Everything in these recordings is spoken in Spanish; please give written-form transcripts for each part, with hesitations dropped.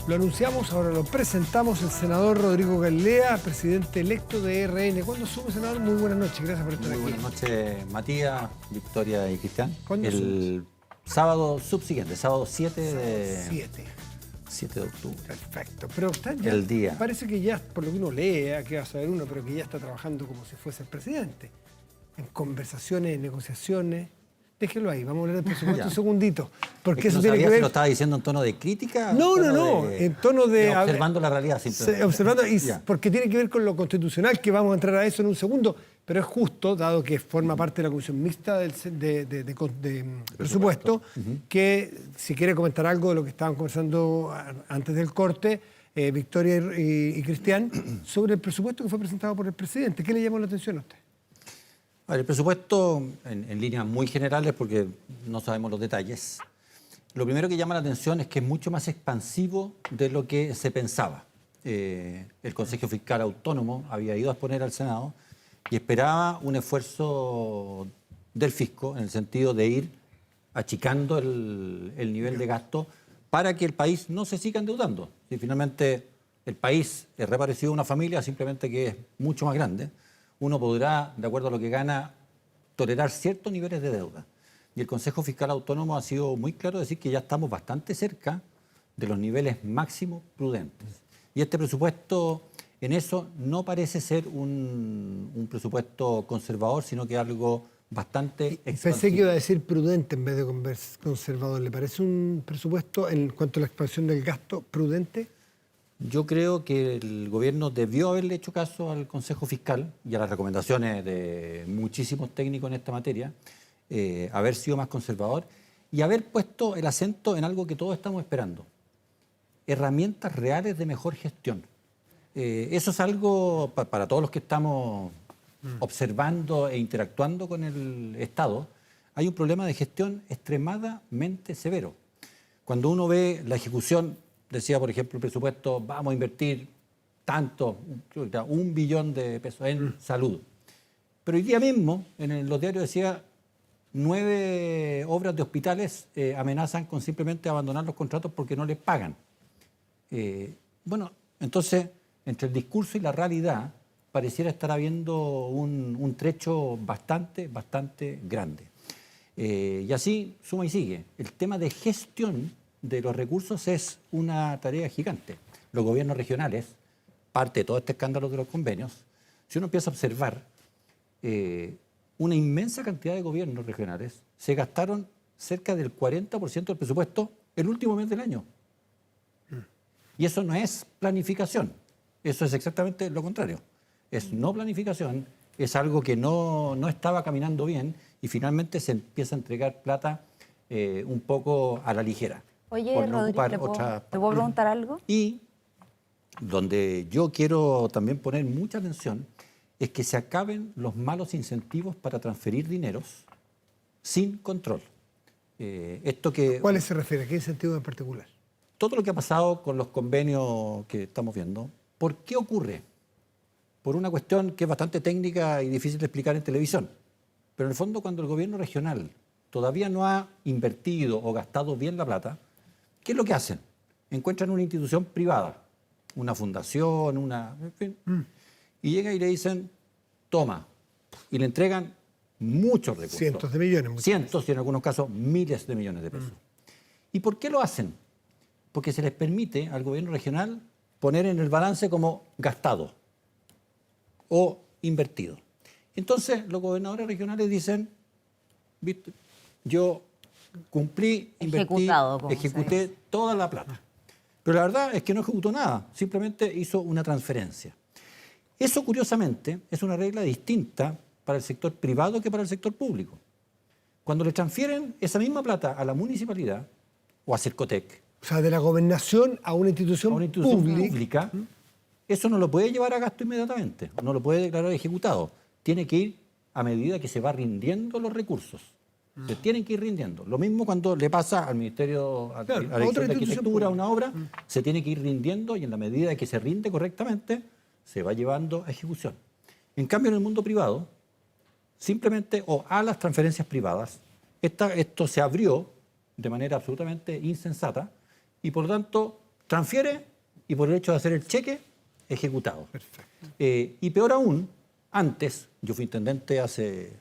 Lo anunciamos, ahora lo presentamos, el senador Rodrigo Galilea, presidente electo de RN. ¿Cuándo sube, senador? Muy buenas noches, gracias por estar aquí. Muy buenas noches, Matías, Victoria y Cristian. ¿Cuándo El sábado subsiguiente, sábado 7 de... 7 de octubre. Perfecto. Pero está ya, el día. Parece que ya, por lo que uno lee, que va a saber uno, pero que ya está trabajando como si fuese el presidente. En conversaciones, en negociaciones. Déjelo ahí, vamos a hablar del presupuesto un segundito. Porque eso no tiene que ver... si lo estaba diciendo en tono de crítica. No, en tono de... Observando la realidad, simplemente. Observando, porque tiene que ver con lo constitucional, que vamos a entrar a eso en un segundo, pero es justo, dado que forma parte de la Comisión Mixta de Presupuesto, que si quiere comentar algo de lo que estaban conversando antes del corte, Victoria y Cristian, sobre el presupuesto que fue presentado por el presidente. ¿Qué le llamó la atención a usted? El presupuesto, en líneas muy generales, porque no sabemos los detalles, lo primero que llama la atención es que es mucho más expansivo de lo que se pensaba. El Consejo Fiscal Autónomo había ido a exponer al Senado y esperaba un esfuerzo del fisco en el sentido de ir achicando el nivel de gasto para que el país no se siga endeudando. Si finalmente el país es reparecido a una familia, simplemente que es mucho más grande, uno podrá, de acuerdo a lo que gana, tolerar ciertos niveles de deuda. Y el Consejo Fiscal Autónomo ha sido muy claro decir que ya estamos bastante cerca de los niveles máximos prudentes. Y este presupuesto, en eso, no parece ser un presupuesto conservador, sino que algo bastante expansivo. Pensé que iba a decir prudente en vez de conservador. ¿Le parece un presupuesto, en cuanto a la expansión del gasto, prudente? Yo creo que el gobierno debió haberle hecho caso al Consejo Fiscal y a las recomendaciones de muchísimos técnicos en esta materia, haber sido más conservador y haber puesto el acento en algo que todos estamos esperando: herramientas reales de mejor gestión. Eso es algo para todos los que estamos observando e interactuando con el Estado. Hay un problema de gestión extremadamente severo. Cuando uno ve la ejecución, decía, por ejemplo, el presupuesto, vamos a invertir tanto, creo que era 1 billón de pesos en salud. Pero hoy día mismo, en los diarios decía, 9 obras de hospitales amenazan con simplemente abandonar los contratos porque no les pagan. Bueno, entonces, entre el discurso y la realidad, pareciera estar habiendo un trecho bastante grande. Y así, suma y sigue. El tema de gestión de los recursos es una tarea gigante. Los gobiernos regionales, parte de todo este escándalo de los convenios, si uno empieza a observar, una inmensa cantidad de gobiernos regionales se gastaron cerca del 40% del presupuesto el último mes del año. Y eso no es planificación, eso es exactamente lo contrario. Es no planificación, es algo que no estaba caminando bien y finalmente se empieza a entregar plata un poco a la ligera. Oye, Rodrigo, ¿te puedo preguntar algo? Y donde yo quiero también poner mucha atención es que se acaben los malos incentivos para transferir dineros sin control. ¿Cuáles se refiere? ¿A qué incentivo en particular? Todo lo que ha pasado con los convenios que estamos viendo, ¿por qué ocurre? Por una cuestión que es bastante técnica y difícil de explicar en televisión. Pero en el fondo, cuando el gobierno regional todavía no ha invertido o gastado bien la plata, ¿qué es lo que hacen? Encuentran una institución privada, una fundación, en fin, y llegan y le dicen, toma, y le entregan muchos recursos. Cientos de millones. Cientos y en algunos casos miles de millones de pesos. ¿Y por qué lo hacen? Porque se les permite al gobierno regional poner en el balance como gastado o invertido. Entonces los gobernadores regionales dicen, ¿viste? Yo cumplí, invertí, ejecuté toda la plata. Pero la verdad es que no ejecutó nada, simplemente hizo una transferencia. Eso, curiosamente, es una regla distinta para el sector privado que para el sector público. Cuando le transfieren esa misma plata a la municipalidad o a Cercotec, o sea, de la gobernación a una institución, pública, eso no lo puede llevar a gasto inmediatamente, no lo puede declarar ejecutado. Tiene que ir a medida que se va rindiendo los recursos. Se tienen que ir rindiendo. Lo mismo cuando le pasa al Ministerio, a la Dirección de Arquitectura, una obra, se tiene que ir rindiendo y en la medida que se rinde correctamente, se va llevando a ejecución. En cambio, en el mundo privado, simplemente, o a las transferencias privadas, esto se abrió de manera absolutamente insensata y por lo tanto transfiere y por el hecho de hacer el cheque, ejecutado. Perfecto. Y peor aún, antes, yo fui intendente hace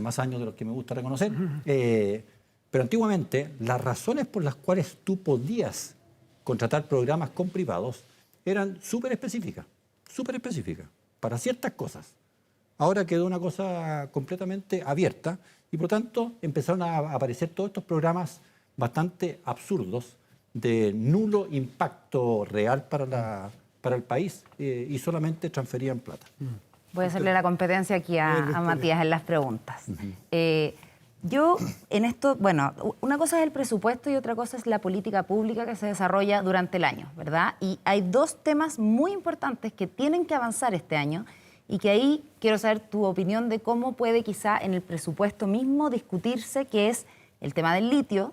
más años de los que me gusta reconocer, pero antiguamente las razones por las cuales tú podías contratar programas con privados eran súper específicas, para ciertas cosas. Ahora quedó una cosa completamente abierta y por lo tanto empezaron a aparecer todos estos programas bastante absurdos de nulo impacto real para el país y solamente transferían plata. Voy a hacerle la competencia aquí a Matías en las preguntas. Yo en esto, bueno, una cosa es el presupuesto y otra cosa es la política pública que se desarrolla durante el año, ¿verdad? Y hay dos temas muy importantes que tienen que avanzar este año y que ahí quiero saber tu opinión de cómo puede quizá en el presupuesto mismo discutirse, que es el tema del litio,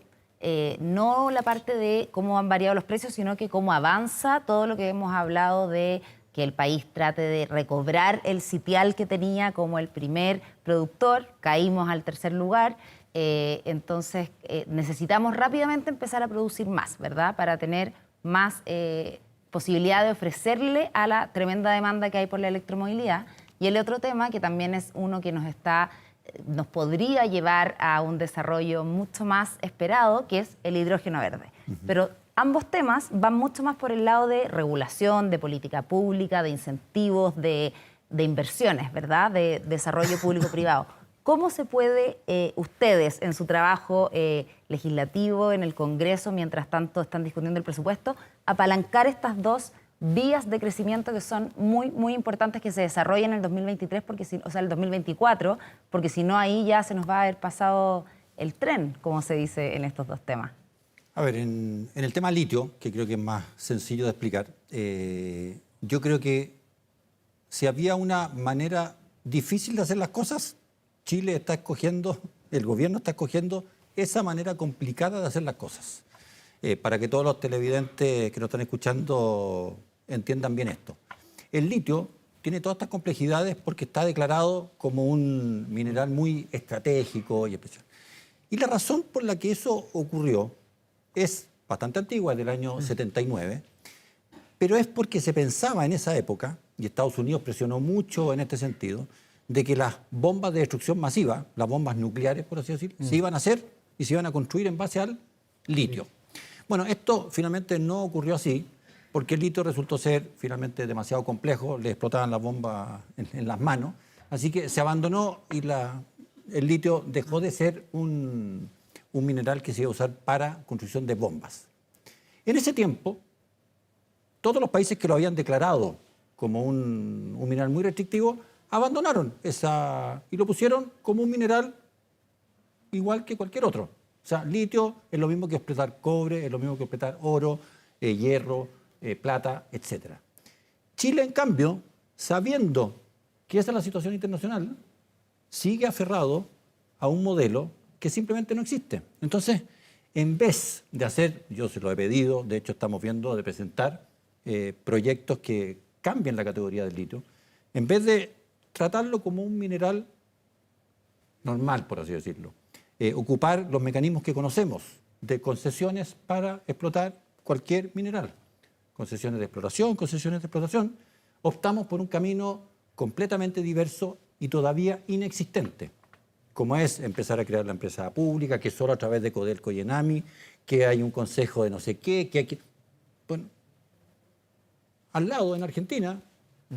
no la parte de cómo han variado los precios, sino que cómo avanza todo lo que hemos hablado de que el país trate de recobrar el sitial que tenía como el primer productor, caímos al tercer lugar, entonces necesitamos rápidamente empezar a producir más, ¿verdad? Para tener más posibilidad de ofrecerle a la tremenda demanda que hay por la electromovilidad. Y el otro tema, que también es uno que nos podría llevar a un desarrollo mucho más esperado, que es el hidrógeno verde. Pero ambos temas van mucho más por el lado de regulación, de política pública, de incentivos, de inversiones, ¿verdad? De desarrollo público-privado. ¿Cómo se puede, ustedes en su trabajo legislativo, en el Congreso, mientras tanto están discutiendo el presupuesto, apalancar estas dos vías de crecimiento que son muy, muy importantes que se desarrollen en el 2023, el 2024, porque si no ahí ya se nos va a haber pasado el tren, como se dice en estos dos temas? A ver, en el tema litio, que creo que es más sencillo de explicar, yo creo que si había una manera difícil de hacer las cosas, Chile está escogiendo, el gobierno está escogiendo esa manera complicada de hacer las cosas. Para que todos los televidentes que nos están escuchando entiendan bien esto. El litio tiene todas estas complejidades porque está declarado como un mineral muy estratégico y especial. Y la razón por la que eso ocurrió es bastante antigua, es del año 79, pero es porque se pensaba en esa época, y Estados Unidos presionó mucho en este sentido, de que las bombas de destrucción masiva, las bombas nucleares, por así decir, se iban a hacer y se iban a construir en base al litio. Bueno, esto finalmente no ocurrió así, porque el litio resultó ser finalmente demasiado complejo, le explotaban las bombas en las manos, así que se abandonó y el litio dejó de ser un mineral que se iba a usar para construcción de bombas. En ese tiempo, todos los países que lo habían declarado como un mineral muy restrictivo, abandonaron y lo pusieron como un mineral igual que cualquier otro. O sea, litio es lo mismo que explotar cobre, es lo mismo que explotar oro, hierro, plata, etc. Chile, en cambio, sabiendo que esa es la situación internacional, sigue aferrado a un modelo que simplemente no existe. Entonces, en vez de hacer, yo se lo he pedido, de hecho estamos viendo de presentar proyectos que cambien la categoría del litio, en vez de tratarlo como un mineral normal, por así decirlo, ocupar los mecanismos que conocemos de concesiones para explotar cualquier mineral, concesiones de explotación, optamos por un camino completamente diverso y todavía inexistente, como es empezar a crear la empresa pública, que solo a través de Codelco y Enami, que hay un consejo de no sé qué, que hay que... Bueno, al lado, en Argentina,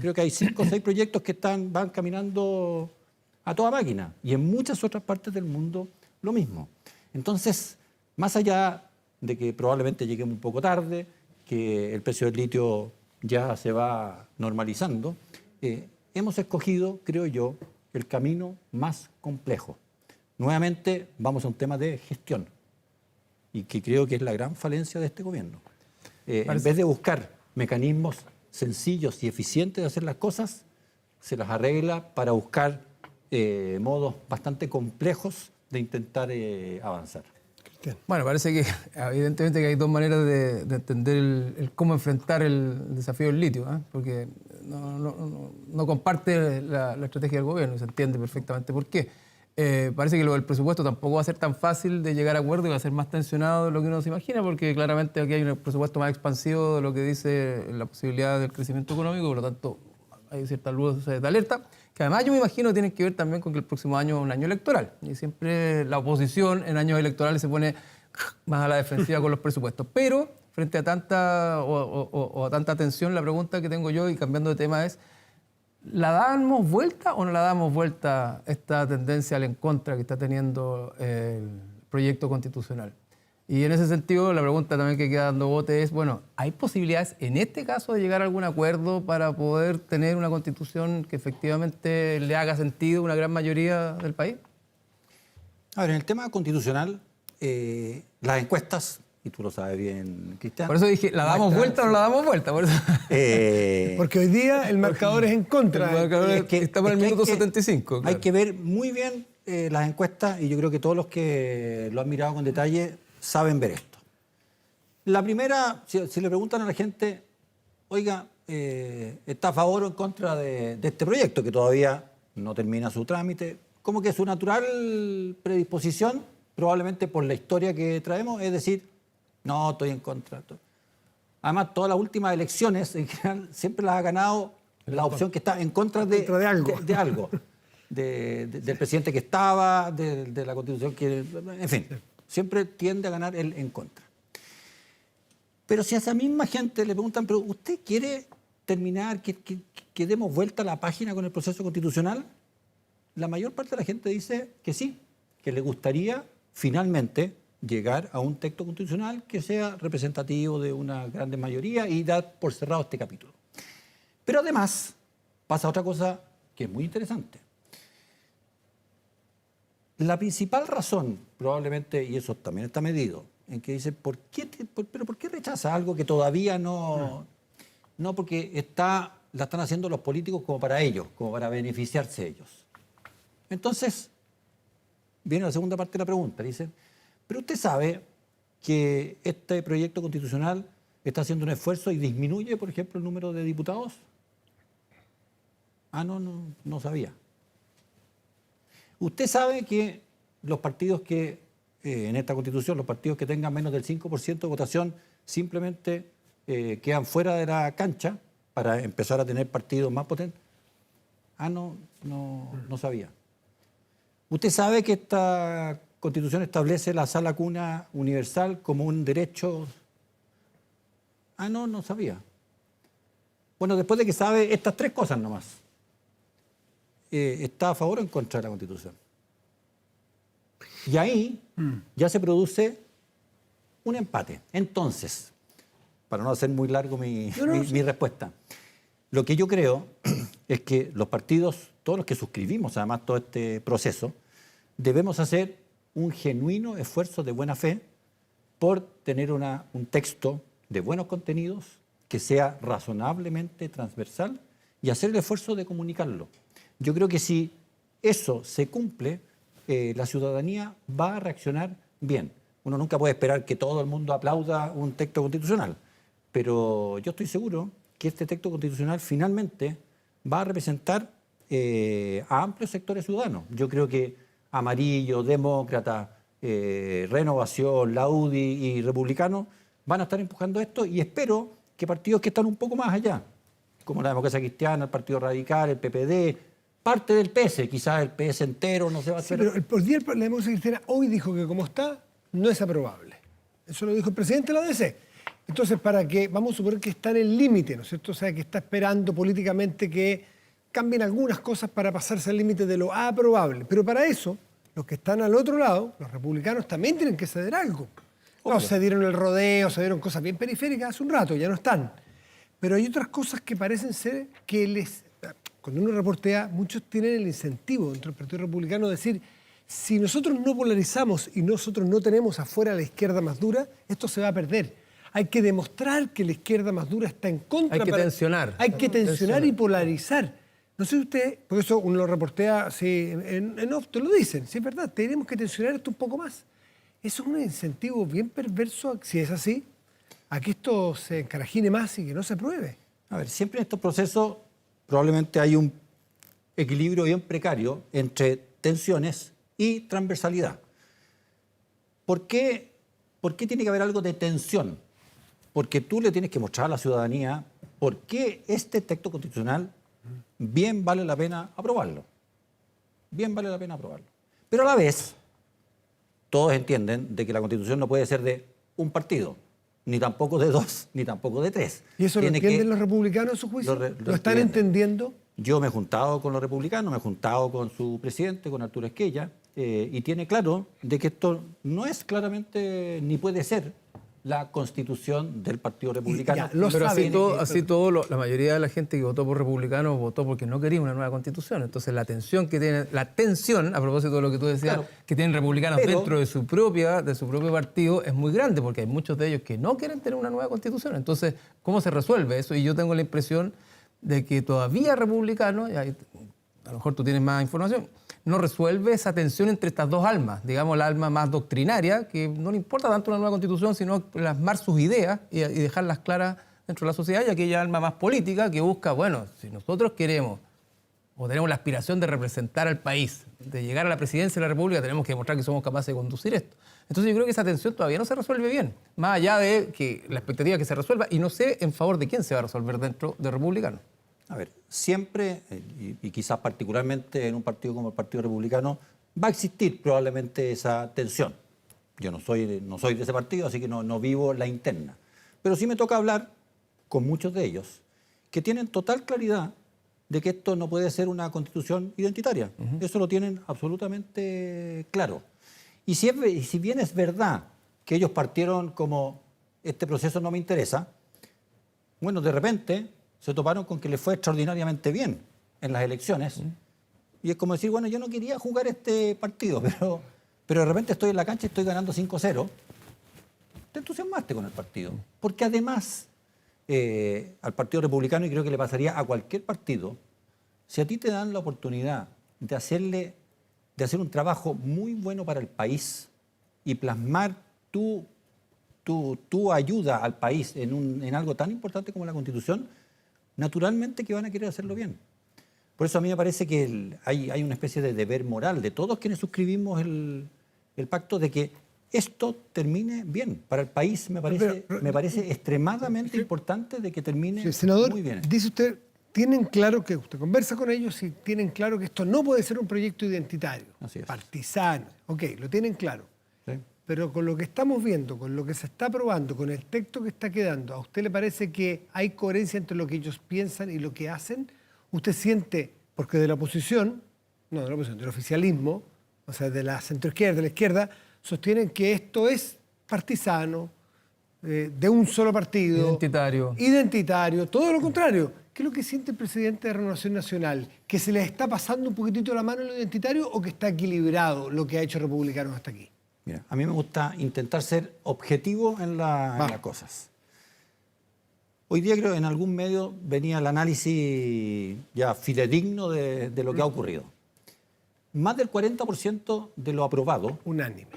creo que hay 5 o 6 proyectos que van caminando a toda máquina, y en muchas otras partes del mundo lo mismo. Entonces, más allá de que probablemente lleguemos un poco tarde, que el precio del litio ya se va normalizando, hemos escogido, creo yo, el camino más complejo. Nuevamente vamos a un tema de gestión, y que creo que es la gran falencia de este gobierno. En vez de buscar mecanismos sencillos y eficientes de hacer las cosas, se las arregla para buscar modos bastante complejos de intentar avanzar. Bueno, parece que evidentemente que hay dos maneras de entender el cómo enfrentar el desafío del litio, ¿eh? Porque no comparte la estrategia del gobierno, se entiende perfectamente por qué. Parece que lo del presupuesto tampoco va a ser tan fácil de llegar a acuerdo y va a ser más tensionado de lo que uno se imagina, porque claramente aquí hay un presupuesto más expansivo de lo que dice la posibilidad del crecimiento económico, por lo tanto hay ciertas luces de alerta, que además yo me imagino tienen que ver también con que el próximo año es un año electoral, y siempre la oposición en años electorales se pone más a la defensiva con los presupuestos. Pero frente a tanta a tanta tensión, la pregunta que tengo yo, y cambiando de tema, es: ¿la damos vuelta o no la damos vuelta esta tendencia al en contra que está teniendo el proyecto constitucional? Y en ese sentido, la pregunta también que queda dando bote es, bueno, ¿hay posibilidades en este caso de llegar a algún acuerdo para poder tener una constitución que efectivamente le haga sentido a una gran mayoría del país? A ver, en el tema constitucional, las encuestas, y tú lo sabes bien, Cristian. Por eso dije, ¿la damos vuelta o no la damos vuelta? Por eso. Porque hoy día el marcador es en contra. El marcador está por el minuto 75. Hay que ver muy bien las encuestas, y yo creo que todos los que lo han mirado con detalle saben ver esto. La primera, si le preguntan a la gente, oiga, ¿está a favor o en contra de este proyecto que todavía no termina su trámite? Como que su natural predisposición, probablemente por la historia que traemos, es decir, no, estoy en contra. Además, todas las últimas elecciones, en general, siempre las ha ganado la opción que está en contra de algo. Del presidente que estaba, de la constitución que... En fin, siempre tiende a ganar el en contra. Pero si a esa misma gente le preguntan, ¿pero usted quiere terminar, que demos vuelta a la página con el proceso constitucional? La mayor parte de la gente dice que sí, que le gustaría finalmente llegar a un texto constitucional que sea representativo de una gran mayoría y dar por cerrado este capítulo. Pero además pasa otra cosa que es muy interesante. La principal razón, probablemente, y eso también está medido, en que dice, ¿por qué rechaza algo que todavía no? No, porque la están haciendo los políticos como para ellos, como para beneficiarse ellos. Entonces, viene la segunda parte de la pregunta, dice, pero usted sabe que este proyecto constitucional está haciendo un esfuerzo y disminuye, por ejemplo, el número de diputados. Ah, no sabía. Usted sabe que los partidos que, en esta Constitución, los partidos que tengan menos del 5% de votación simplemente quedan fuera de la cancha para empezar a tener partidos más potentes. Ah, no sabía. Usted sabe que esta Constitución establece la sala cuna universal como un derecho. Ah, no sabía. Bueno, después de que sabe estas tres cosas nomás, ¿está a favor o en contra de la Constitución? Y ahí ya se produce un empate. Entonces, para no hacer muy largo mi respuesta, lo que yo creo es que los partidos, todos los que suscribimos además todo este proceso, debemos hacer un genuino esfuerzo de buena fe por tener un texto de buenos contenidos que sea razonablemente transversal y hacer el esfuerzo de comunicarlo. Yo creo que si eso se cumple, la ciudadanía va a reaccionar bien. Uno nunca puede esperar que todo el mundo aplauda un texto constitucional, pero yo estoy seguro que este texto constitucional finalmente va a representar a amplios sectores ciudadanos. Yo creo que Amarillo, Demócrata, Renovación, la UDI y Republicanos van a estar empujando esto, y espero que partidos que están un poco más allá, como la Democracia Cristiana, el Partido Radical, el PPD, parte del PS, quizás el PS entero no se va a hacer. Sí, pero la Democracia Cristiana hoy dijo que como está, no es aprobable. Eso lo dijo el presidente de la DC. Entonces, vamos a suponer que está en el límite, ¿no es cierto? O sea, que está esperando políticamente que cambien algunas cosas para pasarse al límite de lo aprobable. Pero para eso, los que están al otro lado, los republicanos, también tienen que ceder algo. No, se dieron el rodeo, se dieron cosas bien periféricas hace un rato, ya no están. Pero hay otras cosas que parecen ser que cuando uno reportea, muchos tienen el incentivo dentro del Partido Republicano de decir, si nosotros no polarizamos y nosotros no tenemos afuera la izquierda más dura, esto se va a perder. Hay que demostrar que la izquierda más dura está en contra. Hay que tensionar. Hay que tensionar y polarizar. No sé usted, por eso uno lo reportea, sí, en off, te lo dicen, sí es verdad, tenemos que tensionar esto un poco más. Eso es un incentivo bien perverso, si es así, a que esto se encarajine más y que no se apruebe. A ver, siempre en estos procesos probablemente hay un equilibrio bien precario entre tensiones y transversalidad. ¿Por qué tiene que haber algo de tensión? Porque tú le tienes que mostrar a la ciudadanía por qué este texto constitucional bien vale la pena aprobarlo. Bien vale la pena aprobarlo. Pero a la vez, todos entienden de que la Constitución no puede ser de un partido, ni tampoco de dos, ni tampoco de tres. ¿Y eso lo Tiene entienden los republicanos en su juicio? lo están entienden. entendiendo? Yo me he juntado con los republicanos, me he juntado con su presidente, con Arturo Esquella, y tiene claro de que esto no es claramente ni puede ser la Constitución del Partido Republicano. Ya, lo Pero saben. así todo la mayoría de la gente que votó por republicanos votó porque no quería una nueva constitución. Entonces la tensión, a propósito de lo que tú decías, Claro. que tienen republicanos Pero- dentro de su propio partido, es muy grande, porque hay muchos de ellos que no quieren tener una nueva constitución. Entonces, ¿cómo se resuelve eso? Y yo tengo la impresión de que todavía republicanos, y ahí, a lo mejor tú tienes más información, no resuelve esa tensión entre estas dos almas, digamos la alma más doctrinaria, que no le importa tanto una nueva constitución, sino plasmar sus ideas y dejarlas claras dentro de la sociedad, y aquella alma más política que busca, bueno, si nosotros queremos o tenemos la aspiración de representar al país, de llegar a la presidencia de la República, tenemos que demostrar que somos capaces de conducir esto. Entonces yo creo que esa tensión todavía no se resuelve bien, más allá de que la expectativa es que se resuelva, y no sé en favor de quién se va a resolver dentro de republicanos. A ver, siempre, y quizás particularmente en un partido como el Partido Republicano, va a existir probablemente esa tensión. Yo no soy de ese partido, así que no vivo la interna. Pero sí me toca hablar con muchos de ellos que tienen total claridad de que esto no puede ser una constitución identitaria. Eso lo tienen absolutamente claro. Y si bien es verdad que ellos partieron como este proceso no me interesa, bueno, de repente se toparon con que les fue extraordinariamente bien en las elecciones. Y es como decir, bueno, yo no quería jugar este partido, pero de repente estoy en la cancha y estoy ganando 5-0. Te entusiasmaste con el partido. Porque además, al Partido Republicano, y creo que le pasaría a cualquier partido, si a ti te dan la oportunidad de hacer un trabajo muy bueno para el país y plasmar tu ayuda al país en algo tan importante como la Constitución, naturalmente que van a querer hacerlo bien. Por eso a mí me parece que hay una especie de deber moral de todos quienes suscribimos el pacto de que esto termine bien. Para el país me parece extremadamente importante de que termine Sí, senador, muy bien. dice usted, tienen claro que usted conversa con ellos y tienen claro que esto no puede ser un proyecto identitario, Así es. partisano. Ok, lo tienen claro. ¿Sí? Pero con lo que estamos viendo, con lo que se está aprobando, con el texto que está quedando, ¿a usted le parece que hay coherencia entre lo que ellos piensan y lo que hacen? ¿Usted siente, porque del oficialismo, o sea, de la centroizquierda, de la izquierda, sostienen que esto es partisano, de un solo partido. Identitario, todo lo contrario. ¿Qué es lo que siente el presidente de Renovación Nacional? ¿Que se les está pasando un poquitito la mano en lo identitario o que está equilibrado lo que ha hecho Republicanos hasta aquí? Mira, a mí me gusta intentar ser objetivo en las cosas. Hoy día creo que en algún medio venía el análisis ya fidedigno de lo que ha ocurrido. Más del 40% de lo aprobado Unánime.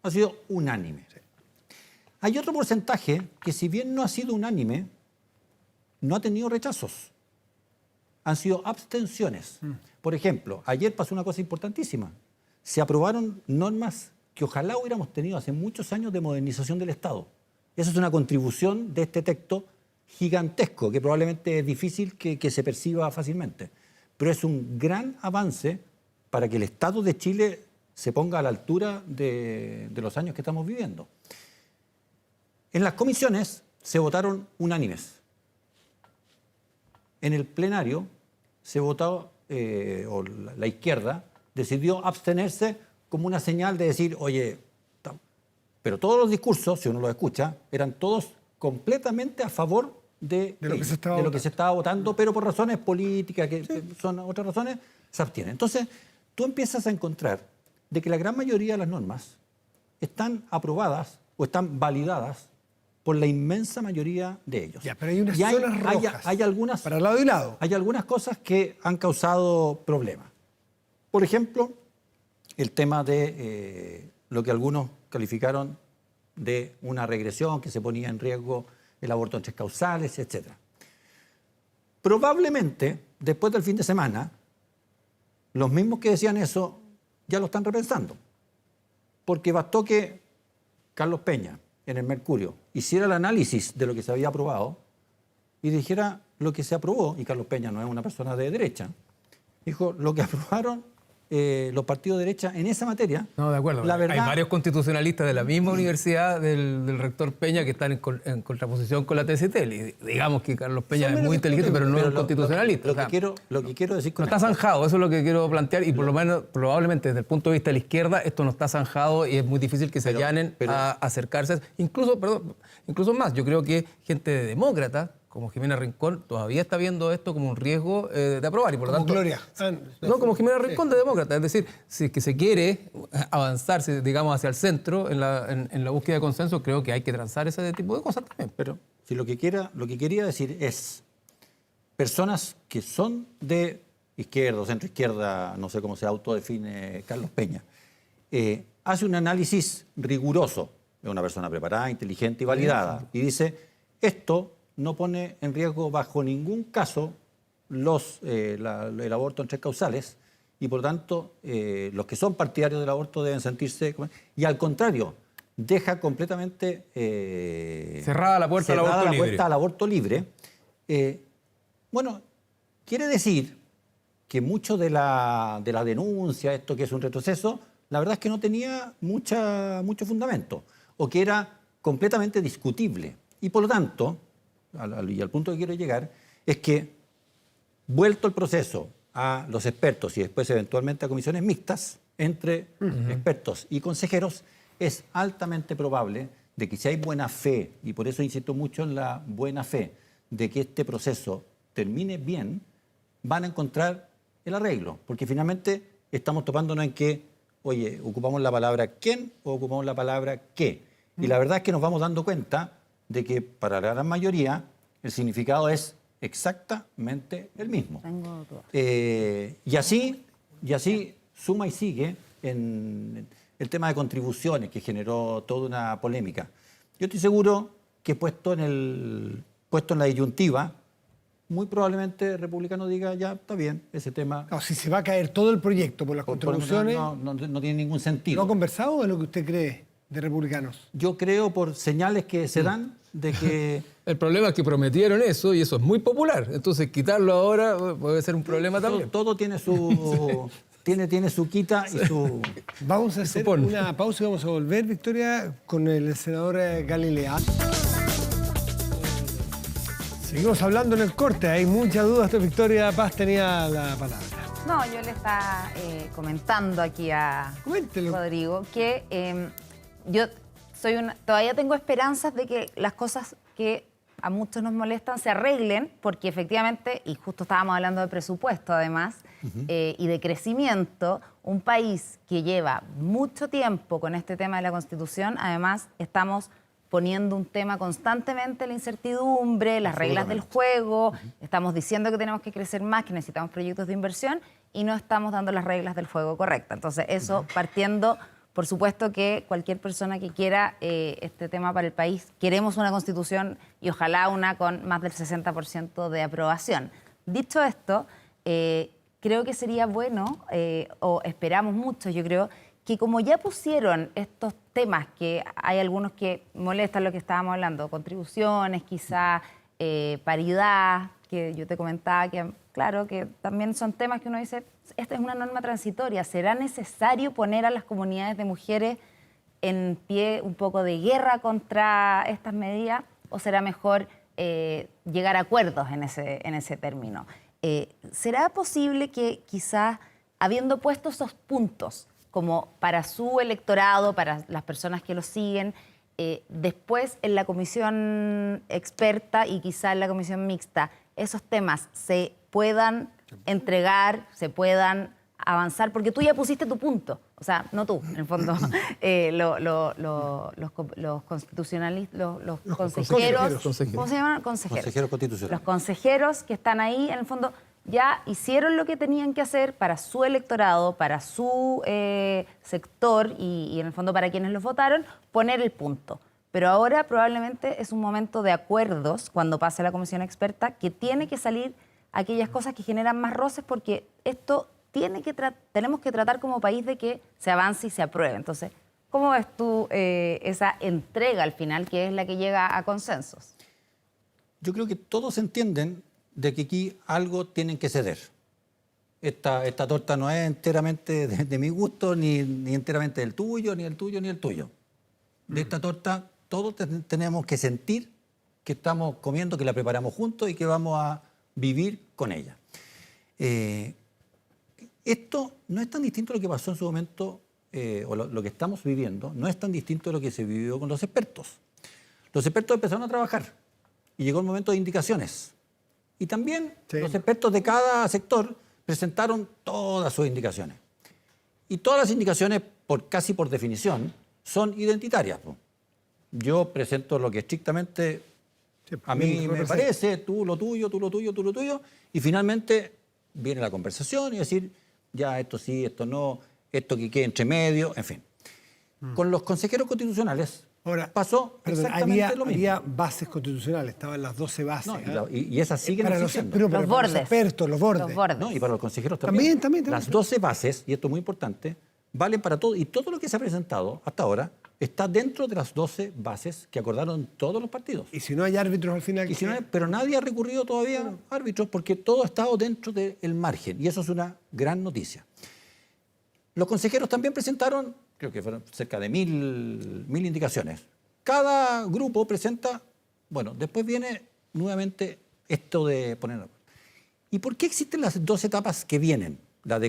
ha sido unánime. Sí. Hay otro porcentaje que, si bien no ha sido unánime, no ha tenido rechazos. Han sido abstenciones. Por ejemplo, ayer pasó una cosa importantísima. Se aprobaron normas que ojalá hubiéramos tenido hace muchos años de modernización del Estado. Esa es una contribución de este texto gigantesco, que probablemente es difícil que se perciba fácilmente. Pero es un gran avance para que el Estado de Chile se ponga a la altura de los años que estamos viviendo. En las comisiones se votaron unánimes. En el plenario se votó, o la izquierda decidió abstenerse como una señal de decir, oye, pero todos los discursos, si uno los escucha, eran todos completamente a favor de lo que se estaba votando, pero por razones políticas, que son otras razones, se abstienen. Entonces, tú empiezas a encontrar de que la gran mayoría de las normas están aprobadas o están validadas por la inmensa mayoría de ellos. Ya, pero hay unas zonas rojas. Hay algunas, para lado y lado. Hay algunas cosas que han causado problemas. Por ejemplo, el tema de lo que algunos calificaron de una regresión, que se ponía en riesgo el aborto en 3 causales, etc. Probablemente, después del fin de semana, los mismos que decían eso ya lo están repensando. Porque bastó que Carlos Peña, en el Mercurio, hiciera el análisis de lo que se había aprobado y dijera lo que se aprobó, y Carlos Peña no es una persona de derecha, dijo lo que aprobaron los partidos de derecha en esa materia. No, de acuerdo. La verdad, hay varios constitucionalistas de la misma universidad del rector Peña que están en contraposición con la TST. Y digamos que Carlos Peña es muy inteligente, pero no es un constitucionalista. Lo que quiero decir con no está zanjado, eso es lo que quiero plantear, y por lo menos, probablemente desde el punto de vista de la izquierda, esto no está zanjado y es muy difícil que se allanen a acercarse. Incluso más, yo creo que gente de demócratas, como Jimena Rincón, todavía está viendo esto como un riesgo de aprobar. Y por lo tanto, Gloria. No, como Jimena Rincón de demócrata. Es decir, si es que se quiere avanzar, digamos, hacia el centro en la búsqueda de consenso, creo que hay que transar ese tipo de cosas también. Pero si lo que quería decir es personas que son de izquierda o centro izquierda, no sé cómo se autodefine Carlos Peña, hace un análisis riguroso, es una persona preparada, inteligente y validada, y dice, esto no pone en riesgo bajo ningún caso el aborto en 3 causales, y por tanto los que son partidarios del aborto deben sentirse... Y al contrario, deja completamente cerrada la puerta al aborto libre. Bueno, quiere decir que mucho de la denuncia, esto que es un retroceso, la verdad es que no tenía mucho fundamento, o que era completamente discutible. Y por lo tanto, y al punto que quiero llegar, es que, vuelto el proceso a los expertos y después eventualmente a comisiones mixtas entre expertos y consejeros, es altamente probable de que si hay buena fe, y por eso insisto mucho en la buena fe, de que este proceso termine bien, van a encontrar el arreglo. Porque finalmente estamos topándonos en que, oye, ocupamos la palabra quién o ocupamos la palabra qué. Y la verdad es que nos vamos dando cuenta de que para la gran mayoría el significado es exactamente el mismo. Y así suma y sigue en el tema de contribuciones, que generó toda una polémica. Yo estoy seguro que puesto en la disyuntiva, muy probablemente el republicano diga, ya, está bien, ese tema... No, si se va a caer todo el proyecto por las contribuciones... No tiene ningún sentido. ¿No ha conversado o es lo que usted cree de republicanos? Yo creo, por señales que se dan, de que... El problema es que prometieron eso y eso es muy popular. Entonces, quitarlo ahora puede ser un problema también. Todo tiene su... tiene su quita y su... Vamos a hacer una pausa y vamos a volver, Victoria, con el senador Galilea. Seguimos hablando en el corte. Hay muchas dudas. Victoria Paz tenía la palabra. No, yo le estaba comentando aquí a Rodrigo que yo todavía tengo esperanzas de que las cosas que a muchos nos molestan se arreglen, porque efectivamente, y justo estábamos hablando de presupuesto además, y de crecimiento, un país que lleva mucho tiempo con este tema de la Constitución, además estamos poniendo un tema constantemente, la incertidumbre, las reglas del juego, estamos diciendo que tenemos que crecer más, que necesitamos proyectos de inversión y no estamos dando las reglas del juego correctas. Entonces, eso partiendo, por supuesto que cualquier persona que quiera este tema para el país, queremos una Constitución y ojalá una con más del 60% de aprobación. Dicho esto, creo que sería bueno, o esperamos mucho, yo creo, que como ya pusieron estos temas, que hay algunos que molestan lo que estábamos hablando, contribuciones, quizá paridad, que yo te comentaba que, claro, que también son temas que uno dice, esta es una norma transitoria, ¿será necesario poner a las comunidades de mujeres en pie un poco de guerra contra estas medidas o será mejor llegar a acuerdos en ese término? ¿Será posible que quizás, habiendo puesto esos puntos, como para su electorado, para las personas que lo siguen, después en la comisión experta y quizá en la comisión mixta, esos temas se puedan entregar, se puedan avanzar? Porque tú ya pusiste tu punto, o sea, no tú, en el fondo, los constitucionalistas, los consejeros, ¿cómo se llaman? Consejeros constitucionales. Los consejeros que están ahí, en el fondo, ya hicieron lo que tenían que hacer para su electorado, para su sector y en el fondo para quienes los votaron, poner el punto. Pero ahora probablemente es un momento de acuerdos, cuando pase la comisión experta, que tiene que salir aquellas cosas que generan más roces, porque esto tenemos que tratar como país de que se avance y se apruebe. Entonces, ¿cómo ves tú esa entrega al final, que es la que llega a consensos? Yo creo que todos entienden de que aquí algo tienen que ceder. Esta torta no es enteramente de mi gusto, ni enteramente del tuyo, ni el tuyo, ni el tuyo. De esta torta todos tenemos que sentir que estamos comiendo, que la preparamos juntos y que vamos a vivir con ella. Esto no es tan distinto a lo que pasó en su momento, o lo que estamos viviendo, no es tan distinto a lo que se vivió con los expertos. Los expertos empezaron a trabajar y llegó el momento de indicaciones. Y también los expertos de cada sector presentaron todas sus indicaciones. Y todas las indicaciones, casi por definición, son identitarias. Yo presento lo que estrictamente a mí me parece, tú lo tuyo, tú lo tuyo, tú lo tuyo, y finalmente viene la conversación y decir, ya esto sí, esto no, esto que quede entre medio, en fin. Con los consejeros constitucionales pasó exactamente lo mismo. Había bases constitucionales, estaban las 12 bases. No, y esas siguen existiendo. Los bordes. Los expertos, los bordes. No, y para los consejeros también. También. Las 12 bases, y esto es muy importante, valen para todo. Y todo lo que se ha presentado hasta ahora está dentro de las 12 bases que acordaron todos los partidos. Y si no hay árbitros al final... Pero nadie ha recurrido todavía a árbitros porque todo ha estado dentro del margen. Y eso es una gran noticia. Los consejeros también presentaron, creo que fueron cerca de 1000 indicaciones. Cada grupo presenta, bueno, después viene nuevamente esto de poner... ¿Y por qué existen las 2 etapas que vienen? La de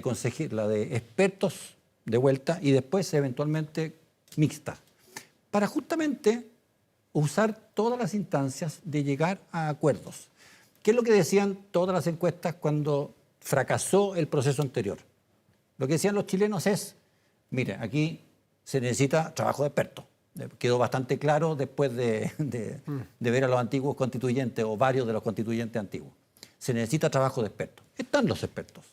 expertos de vuelta y después eventualmente mixta. Para justamente usar todas las instancias de llegar a acuerdos. ¿Qué es lo que decían todas las encuestas cuando fracasó el proceso anterior? Lo que decían los chilenos es, mire, aquí se necesita trabajo de expertos. Quedó bastante claro después de ver a los antiguos constituyentes o varios de los constituyentes antiguos. Se necesita trabajo de expertos. Están los expertos.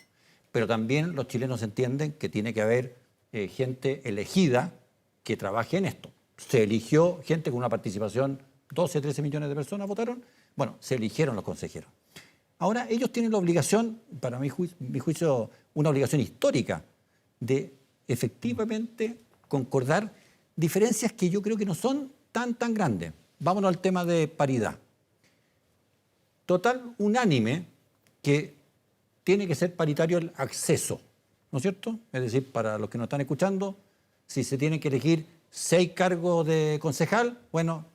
Pero también los chilenos entienden que tiene que haber gente elegida que trabaje en esto. Se eligió gente con una participación, 12, 13 millones de personas votaron. Bueno, se eligieron los consejeros. Ahora ellos tienen la obligación, para mi juicio, una obligación histórica de efectivamente concordar diferencias que yo creo que no son tan grandes. Vámonos al tema de paridad. Total unánime que tiene que ser paritario el acceso, ¿no es cierto? Es decir, para los que nos están escuchando, si se tienen que elegir 6 cargos de concejal, bueno,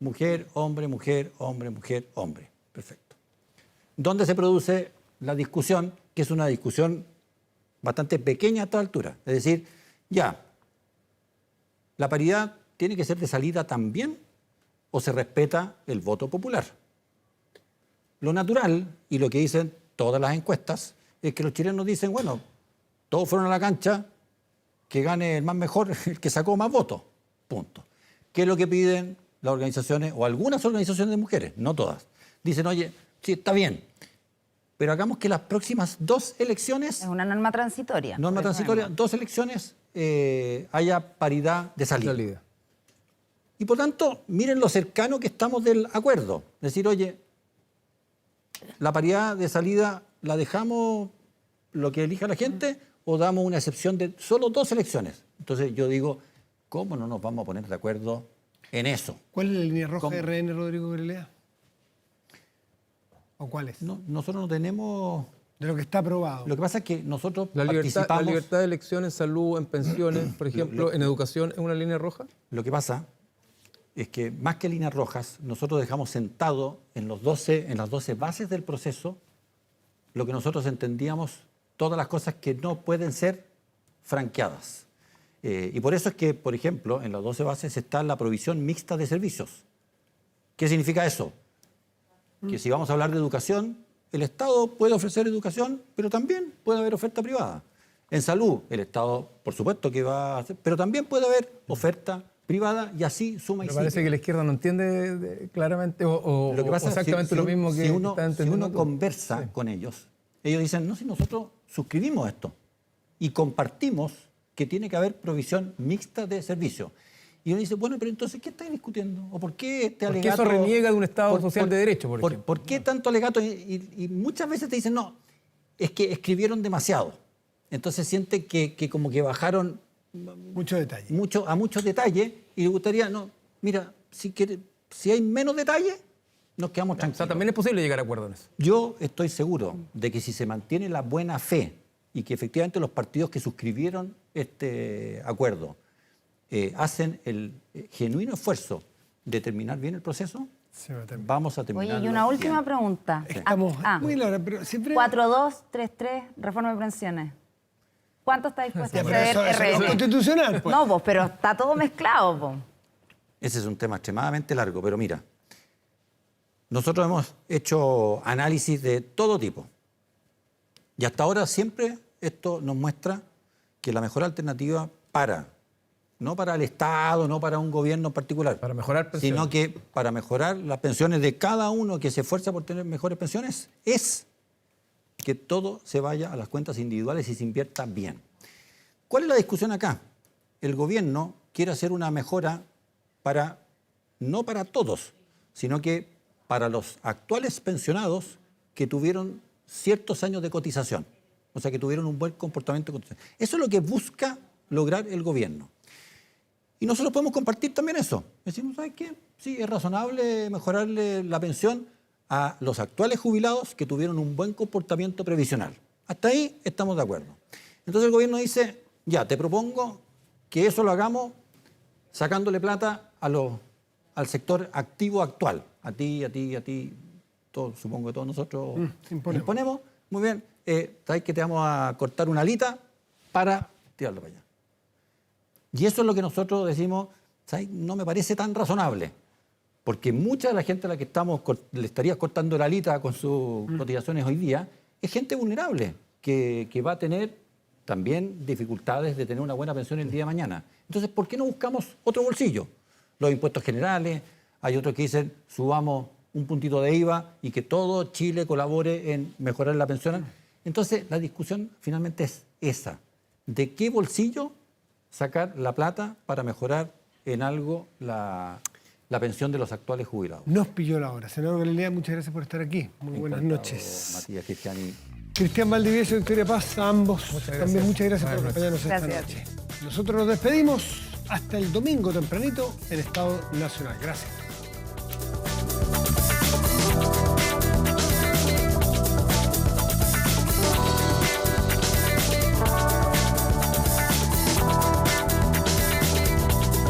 mujer, hombre, mujer, hombre, mujer, hombre. Perfecto. ¿Dónde se produce la discusión? Que es una discusión bastante pequeña a esta altura. Es decir, ya, ¿la paridad tiene que ser de salida también o se respeta el voto popular? Lo natural, y lo que dicen todas las encuestas, es que los chilenos dicen, bueno, todos fueron a la cancha, que gane el más mejor, el que sacó más votos. Punto. ¿Qué es lo que piden las organizaciones, o algunas organizaciones de mujeres? No todas. Dicen, oye, sí, está bien, pero hagamos que las próximas 2 elecciones... Es una norma transitoria. Norma transitoria, 2 elecciones haya paridad de salida. Y por tanto, miren lo cercano que estamos del acuerdo. Decir, oye, la paridad de salida la dejamos lo que elija la gente o damos una excepción de solo 2 elecciones. Entonces yo digo, ¿cómo no nos vamos a poner de acuerdo en eso? ¿Cuál es la línea roja de RN, Rodrigo Grelea? ¿O cuál es? No, nosotros no tenemos... De lo que está aprobado. Lo que pasa es que nosotros La participamos... libertad de elección en salud, en pensiones, por ejemplo, en educación, ¿es una línea roja? Lo que pasa es que más que líneas rojas, nosotros dejamos sentado en las 12 bases del proceso lo que nosotros entendíamos, todas las cosas que no pueden ser franqueadas. Y por eso es que, por ejemplo, en las 12 bases está la provisión mixta de servicios. ¿Qué significa eso? Que si vamos a hablar de educación, el Estado puede ofrecer educación, pero también puede haber oferta privada. En salud, el Estado, por supuesto que va a hacer, pero también puede haber oferta privada y así suma y sigue. Me parece que la izquierda no entiende claramente o Lo que pasa exactamente es lo mismo que si uno entendiendo. conversa con ellos, ellos dicen, no, si nosotros suscribimos esto y compartimos que tiene que haber provisión mixta de servicios. Y uno dice, bueno, pero entonces, ¿qué estáis discutiendo? ¿O por qué este alegato? Porque eso reniega de un Estado social de derecho, por ejemplo. ¿Por qué tanto alegato? Y muchas veces te dicen, no, es que escribieron demasiado. Entonces siente que como que bajaron Mucho detalle. a muchos detalles y le gustaría, no, mira, si hay menos detalles, nos quedamos O tranquilos. sea, también es posible llegar a acuerdo en eso. Yo estoy seguro de que si se mantiene la buena fe y que efectivamente los partidos que suscribieron este acuerdo hacen el genuino esfuerzo de terminar bien el proceso, Se va a terminar. vamos a terminar. Oye, y una última pregunta. Estamos muy larga, pero siempre... 4233, reforma de pensiones. ¿Cuánto está dispuesto Ya, a pero ceder eso no es RN? constitucional, pues. No, vos, pero está todo mezclado, vos. Ese es un tema extremadamente largo, pero mira, nosotros hemos hecho análisis de todo tipo. Y hasta ahora siempre esto nos muestra que la mejor alternativa no para el Estado, no para un gobierno en particular, Para mejorar pensiones. sino que para mejorar las pensiones de cada uno que se esfuerza por tener mejores pensiones, es que todo se vaya a las cuentas individuales y se invierta bien. ¿Cuál es la discusión acá? El gobierno quiere hacer una mejora no para todos, sino que para los actuales pensionados que tuvieron ciertos años de cotización, o sea, que tuvieron un buen comportamiento de cotización. Eso es lo que busca lograr el gobierno. Y nosotros podemos compartir también eso. Decimos, ¿sabes qué? Sí, es razonable mejorarle la pensión a los actuales jubilados que tuvieron un buen comportamiento previsional. Hasta ahí estamos de acuerdo. Entonces el gobierno dice, ya, te propongo que eso lo hagamos sacándole plata al sector activo actual. A ti, supongo que todos nosotros imponemos. Muy bien, ¿sabes que te vamos a cortar una alita para tirarlo para allá? Y eso es lo que nosotros decimos, ¿sabes? No me parece tan razonable. Porque mucha de la gente a la que le estarías cortando la alita con sus cotizaciones hoy día es gente vulnerable que va a tener también dificultades de tener una buena pensión el día de mañana. Entonces, ¿por qué no buscamos otro bolsillo? Los impuestos generales, hay otros que dicen subamos un puntito de IVA y que todo Chile colabore en mejorar la pensión. Entonces, la discusión finalmente es esa. ¿De qué bolsillo sacar la plata para mejorar en algo la pensión de los actuales jubilados? Nos pilló la hora. Senador Galilea, muchas gracias por estar aquí. Muy buenas noches. Matías, Cristiani. Cristian Valdivieso y Victoria Paz, a ambos. También muchas gracias por acompañarnos esta Gracias. noche. Nosotros nos despedimos hasta el domingo tempranito en Estado Nacional. Gracias.